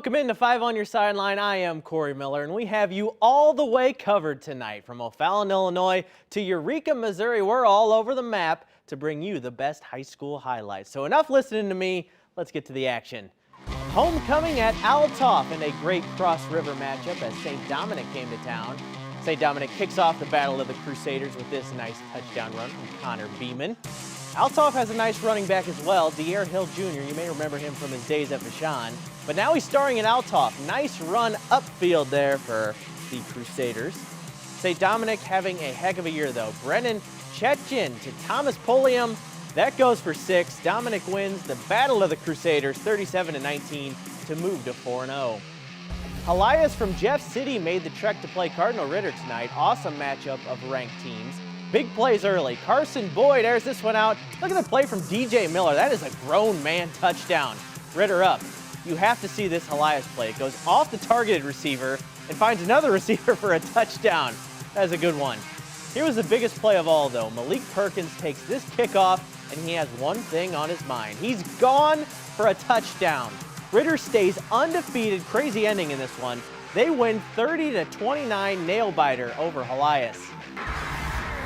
Welcome into 5 on Your Sideline. I am Corey Miller, and we have you all the way covered tonight. From O'Fallon, Illinois to Eureka, Missouri, we're all over the map to bring you the best high school highlights. So enough listening to me, let's get to the action. Homecoming at Altoff in a great cross-river matchup as St. Dominic came to town. St. Dominic kicks off the Battle of the Crusaders with this nice touchdown run from Connor Beeman. Altoff has a nice running back as well, De'Air Hill Jr. You may remember him from his days at Vashon, but now he's starring in Altoff. Nice run upfield there for the Crusaders. St. Dominic having a heck of a year though. Brennan Chetchin to Thomas Polium. That goes for 6. Dominic wins the Battle of the Crusaders 37-19 to move to 4-0. Elias from Jeff City made the trek to play Cardinal Ritter tonight. Awesome matchup of ranked teams. Big plays early. Carson Boyd airs this one out. Look at the play from DJ Miller. That is a grown man touchdown. Ritter up. You have to see this Elias play. It goes off the targeted receiver and finds another receiver for a touchdown. That is a good one. Here was the biggest play of all though. Malik Perkins takes this kickoff and he has one thing on his mind. He's gone for a touchdown. Ritter stays undefeated. Crazy ending in this one. They win 30-29 nail-biter over Elias.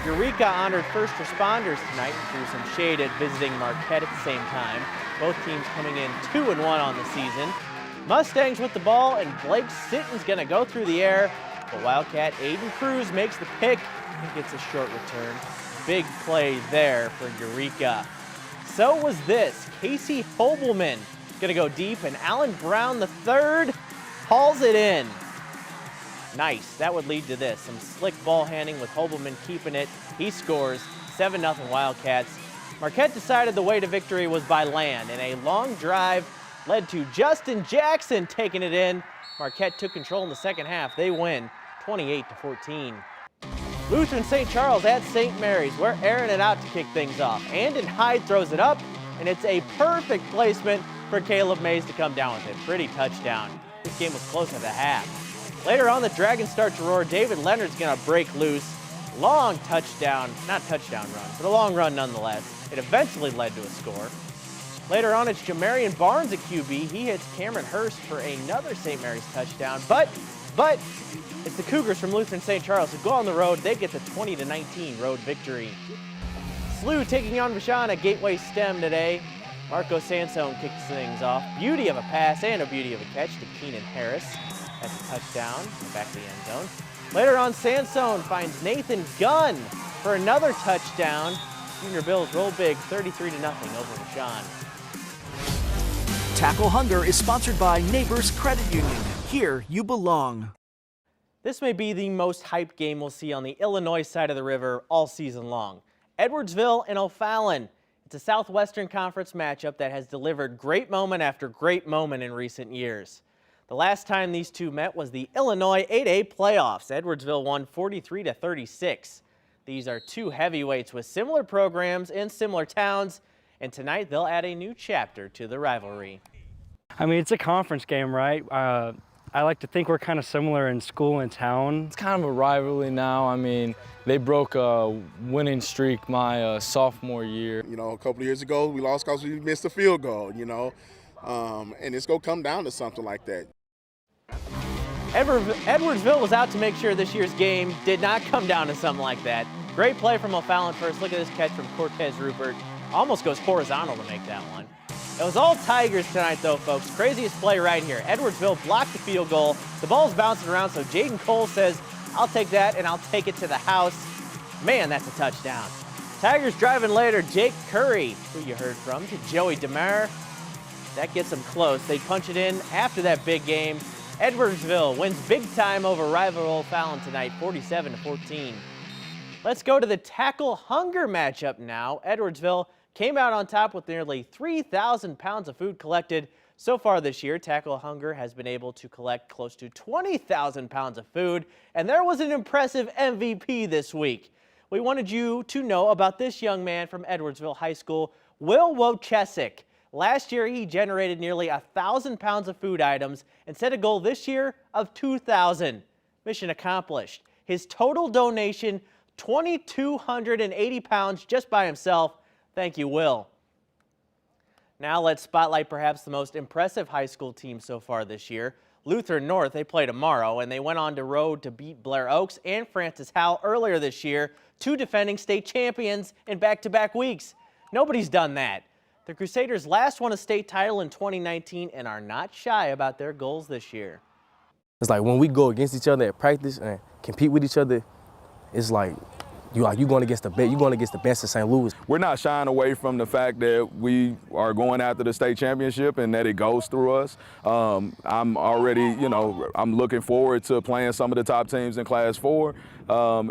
Eureka honored first responders tonight and threw some shade at visiting Marquette at the same time. Both teams coming in 2-1 on the season. Mustangs with the ball, and Blake Sitton's going to go through the air. But Wildcat Aiden Cruz makes the pick and gets a short return. Big play there for Eureka. So was this. Casey Hobelman going to go deep, and Alan Brown III hauls it in. Nice. That would lead to this. Some slick ball handling with Hobelman keeping it. He scores 7-0 Wildcats. Marquette decided the way to victory was by land, and a long drive led to Justin Jackson taking it in. Marquette took control in the second half. They win 28-14. Lutheran St. Charles at St. Mary's. We're airing it out to kick things off. Andon Hyde throws it up, and it's a perfect placement for Caleb Mays to come down with it. Pretty touchdown. This game was close at the half. Later on, the Dragons start to roar. David Leonard's going to break loose. Long touchdown, not touchdown run, but a long run nonetheless. It eventually led to a score. Later on, it's Jamarian Barnes at QB. He hits Cameron Hurst for another St. Mary's touchdown. But it's the Cougars from Lutheran St. Charles who go on the road. They get the 20-19 road victory. SLU taking on Vashon at Gateway STEM today. Marco Sansone kicks things off. Beauty of a pass and a beauty of a catch to Keenan Harris. That's a touchdown, back to the end zone. Later on, Sansone finds Nathan Gunn for another touchdown. Junior Bills roll big, 33-0 over Vashon. Tackle Hunger is sponsored by Neighbors Credit Union. Here you belong. This may be the most hyped game we'll see on the Illinois side of the river all season long. Edwardsville and O'Fallon. It's a Southwestern Conference matchup that has delivered great moment after great moment in recent years. The last time these two met was the Illinois 8A playoffs. Edwardsville won 43-36. These are two heavyweights with similar programs in similar towns, and tonight they'll add a new chapter to the rivalry. I mean, it's a conference game, right? I like to think we're kind of similar in school and town. It's kind of a rivalry now. I mean, they broke a winning streak my sophomore year. You know, a couple of years ago, we lost because we missed a field goal, you know, and it's going to come down to something like that. Edwardsville was out to make sure this year's game did not come down to something like that. Great play from O'Fallon first. Look at this catch from Cortez Rupert. Almost goes horizontal to make that one. It was all Tigers tonight though, folks. Craziest play right here. Edwardsville blocked the field goal. The ball's bouncing around, so Jaden Cole says, I'll take that and I'll take it to the house. Man, that's a touchdown. Tigers driving later. Jake Curry, who you heard from, to Joey DeMar. That gets them close. They punch it in after that big game. Edwardsville wins big time over rival O'Fallon tonight, 47-14. Let's go to the Tackle Hunger matchup now. Edwardsville came out on top with nearly 3,000 pounds of food collected. So far this year, Tackle Hunger has been able to collect close to 20,000 pounds of food, and there was an impressive MVP this week. We wanted you to know about this young man from Edwardsville High School, Will Wojciech. Last year, he generated nearly 1,000 pounds of food items and set a goal this year of 2,000. Mission accomplished. His total donation, 2,280 pounds just by himself. Thank you, Will. Now let's spotlight perhaps the most impressive high school team so far this year. Lutheran North, they play tomorrow, and they went on the road to beat Blair Oaks and Francis Howell earlier this year, 2 defending state champions in back-to-back weeks. Nobody's done that. The Crusaders last won a state title in 2019 and are not shy about their goals this year. It's like when we go against each other at practice and compete with each other, it's like you're going against the best of St. Louis. We're not shying away from the fact that we are going after the state championship and that it goes through us. I'm already, I'm looking forward to playing some of the top teams in Class 4,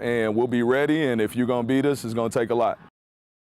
and we'll be ready. And if you're going to beat us, it's going to take a lot.